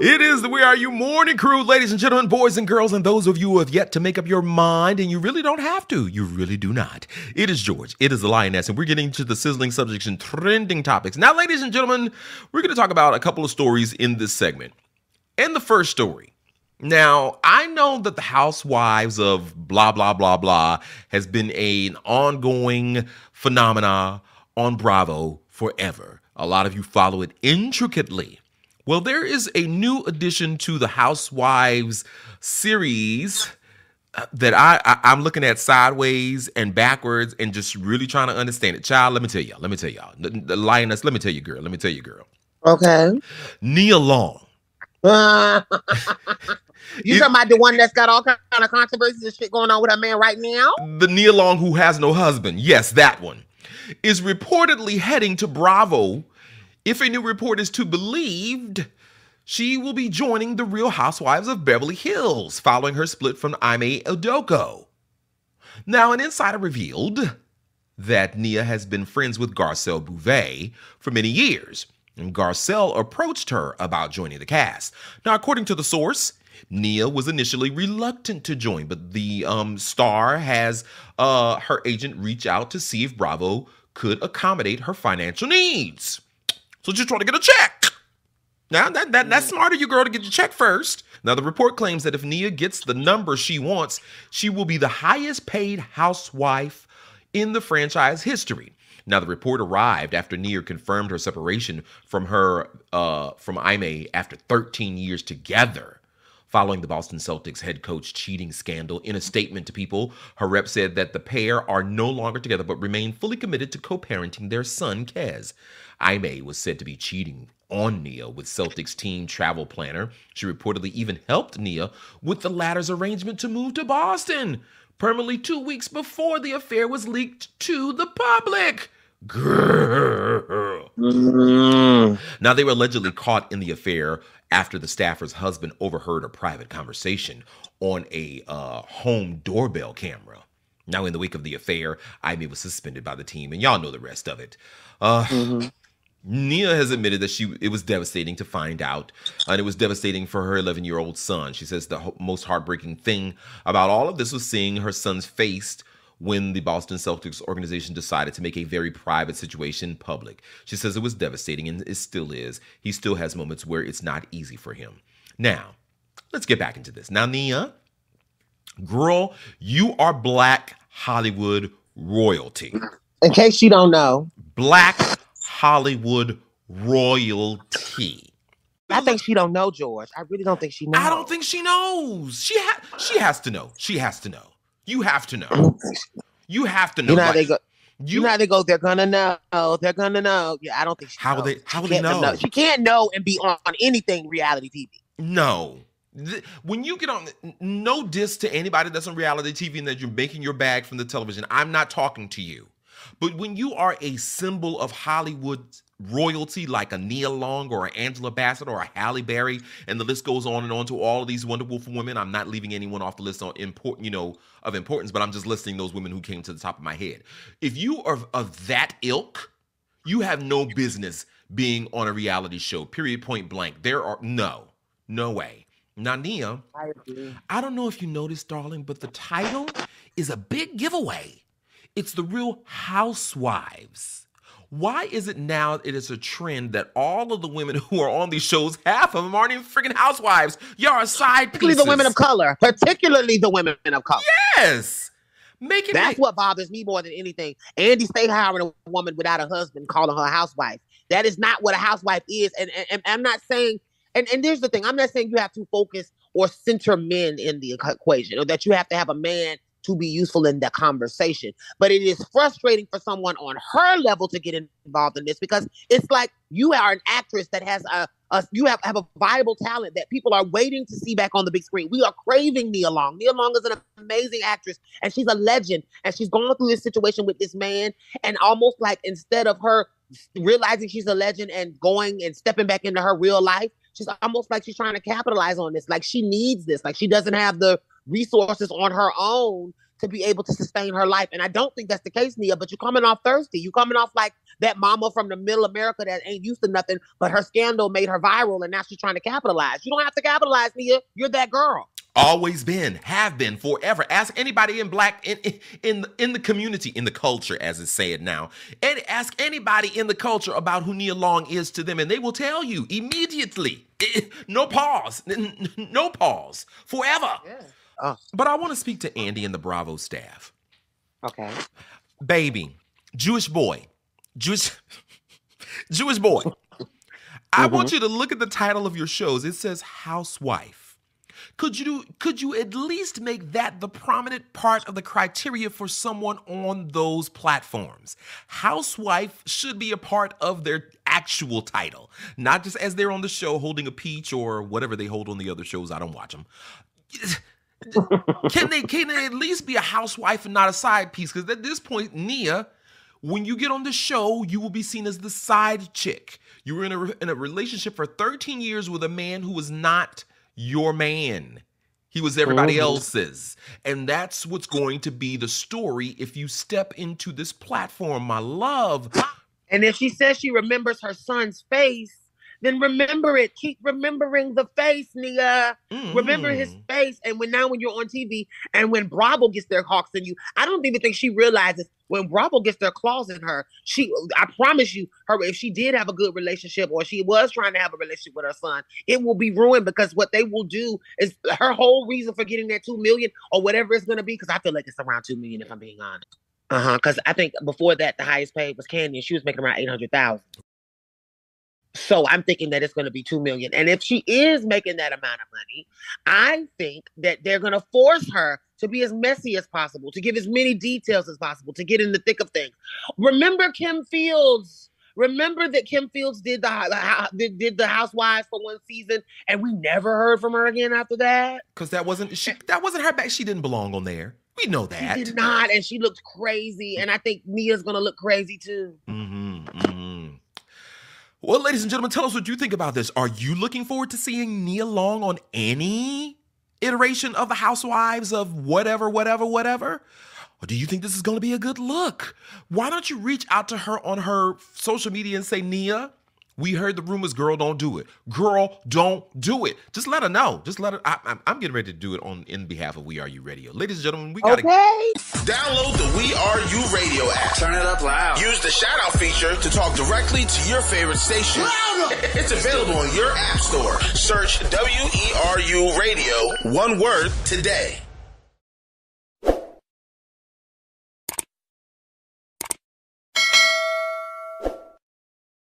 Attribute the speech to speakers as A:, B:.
A: It is the We Are You Morning Crew, ladies and gentlemen, boys and girls, and those of you who have yet to make up your mind, and you really don't have to. You really do not. It is George. It is the Lioness, and we're getting to the sizzling subjects and trending topics. Now, ladies and gentlemen, we're going to talk about a couple of stories in this segment. And the first story. Now, I know that the Housewives of blah, blah, blah, blah has been an ongoing phenomena on Bravo forever. A lot of you follow it intricately. Well, there is a new addition to the Housewives series that I'm looking at sideways and backwards and just really trying to understand it. Child, let me tell y'all. The Lioness, let me tell you, girl.
B: Okay.
A: Nia Long.
B: You talking about the one that's got all kind of controversies and shit going on with her man right now?
A: The Nia Long who has no husband. Yes, that one. Is reportedly heading to Bravo. If a new report is to be believed, she will be joining the Real Housewives of Beverly Hills following her split from Ime Udoka. Now, an insider revealed that Nia has been friends with Garcelle Beauvais for many years, and Garcelle approached her about joining the cast. Now, according to the source, Nia was initially reluctant to join, but the star has her agent reach out to see if Bravo could accommodate her financial needs. So just trying to get a check. Now, that's smart of you, girl, to get your check first. Now, the report claims that if Nia gets the number she wants, she will be the highest paid housewife in the franchise history. Now, the report arrived after Nia confirmed her separation from Ime after 13 years together. Following the Boston Celtics head coach cheating scandal, in a statement to People, her rep said that the pair are no longer together but remain fully committed to co-parenting their son, Kez. Ime was said to be cheating on Nia with Celtics team travel planner. She reportedly even helped Nia with the latter's arrangement to move to Boston, permanently 2 weeks before the affair was leaked to the public. Girl. Now, they were allegedly caught in the affair after the staffer's husband overheard a private conversation on a home doorbell camera. Now, in the wake of the affair, Ime was suspended by the team, and y'all know the rest of it. Nia has admitted that it was devastating to find out, and it was devastating for her 11-year-old son. She says the most heartbreaking thing about all of this was seeing her son's face when the Boston Celtics organization decided to make a very private situation public. She says it was devastating, and it still is. He still has moments where it's not easy for him. Now, let's get back into this. Now, Nia, girl, you are Black Hollywood royalty.
B: In case you don't know.
A: Black Hollywood royalty.
B: I think she don't know, George. I really don't think she knows.
A: I don't think she knows. She has to know. She has to know. You have to know. You have to know.
B: You know how they go. You know how they go. They're gonna know. They're gonna know. Yeah, I don't think she.
A: How
B: knows.
A: will they know?
B: She can't know and be on anything reality TV.
A: No. When you get on, no diss to anybody that's on reality TV and that you're making your bag from the television. I'm not talking to you. But when you are a symbol of Hollywood royalty like a Nia Long or an Angela Bassett or a Halle Berry, and the list goes on and on to all of these wonderful women. I'm not leaving anyone off the list of importance, but I'm just listing those women who came to the top of my head. If you are of that ilk, you have no business being on a reality show, period, point blank. No way. Now, Nia, I don't know if you noticed, darling, but the title is a big giveaway. It's the Real Housewives. Why is it now it is a trend that all of the women who are on these shows, half of them aren't even freaking housewives? Y'all are side pieces.
B: Particularly the women of color.
A: Yes.
B: That's what bothers me more than anything. Andy, stay hiring a woman without a husband, calling her a housewife. That is not what a housewife is. And I'm not saying, and here's the thing, I'm not saying you have to focus or center men in the equation, or that you have to have a man to be useful in the conversation. But it is frustrating for someone on her level to get involved in this, because it's like you are an actress that has you have a viable talent that people are waiting to see back on the big screen. We are craving Nia Long. Nia Long is an amazing actress, and she's a legend, and she's going through this situation with this man, and almost like instead of her realizing she's a legend and going and stepping back into her real life, she's almost like she's trying to capitalize on this. Like she needs this. Like she doesn't have the resources on her own to be able to sustain her life. And I don't think that's the case, Nia, but you're coming off thirsty. You're coming off like that mama from the middle America that ain't used to nothing, but her scandal made her viral, and now she's trying to capitalize. You don't have to capitalize, Nia. You're that girl.
A: Always been, have been, forever. Ask anybody in black, in the community, in the culture, as it's said now. And ask anybody in the culture about who Nia Long is to them, and they will tell you immediately. No pause. No pause. Forever. Yeah. Oh. But I want to speak to Andy and the Bravo staff.
B: Okay.
A: Baby, Jewish boy. Jewish boy. I want you to look at the title of your shows. It says Housewife. Could you at least make that the prominent part of the criteria for someone on those platforms? Housewife should be a part of their actual title, not just as they're on the show holding a peach or whatever they hold on the other shows. I don't watch them. Can they at least be a housewife and not a side piece? Because at this point, Nia, when you get on the show, you will be seen as the side chick. You were in a relationship for 13 years with a man who was not your man. He was everybody else's. And that's what's going to be the story if you step into this platform, my love.
B: And if she says she remembers her son's face, then remember it. Keep remembering the face, Nia. Remember his face. And when you're on TV and when Bravo gets their hawks in you, I don't even think she realizes when Bravo gets their claws in her, I promise you, if she did have a good relationship or she was trying to have a relationship with her son, it will be ruined, because what they will do is her whole reason for getting that $2 million or whatever it's going to be, because I feel like it's around $2 million if I'm being honest. Because I think before that, the highest paid was Candy, and she was making around $800,000. So I'm thinking that it's going to be $2 million. And if she is making that amount of money, I think that they're going to force her to be as messy as possible, to give as many details as possible, to get in the thick of things. Remember Kim Fields. Remember that Kim Fields did the Housewives for one season, and we never heard from her again after that.
A: Because that wasn't her back. She didn't belong on there. We know that.
B: She did not, and she looked crazy. And I think Nia's going to look crazy too.
A: Well, ladies and gentlemen, tell us what you think about this. Are you looking forward to seeing Nia Long on any iteration of the Housewives of whatever? Or do you think this is going to be a good look? Why don't you reach out to her on her social media and say, Nia, we heard the rumors, girl, don't do it. Girl, don't do it. Just let her know. Just let her. I'm getting ready to do it in behalf of WERUradio. Ladies and gentlemen, we got to
C: download the WERUradio app. Turn it up loud. Use the shout out feature to talk directly to your favorite station. It's available on your app store. Search WERUradio, one word, today.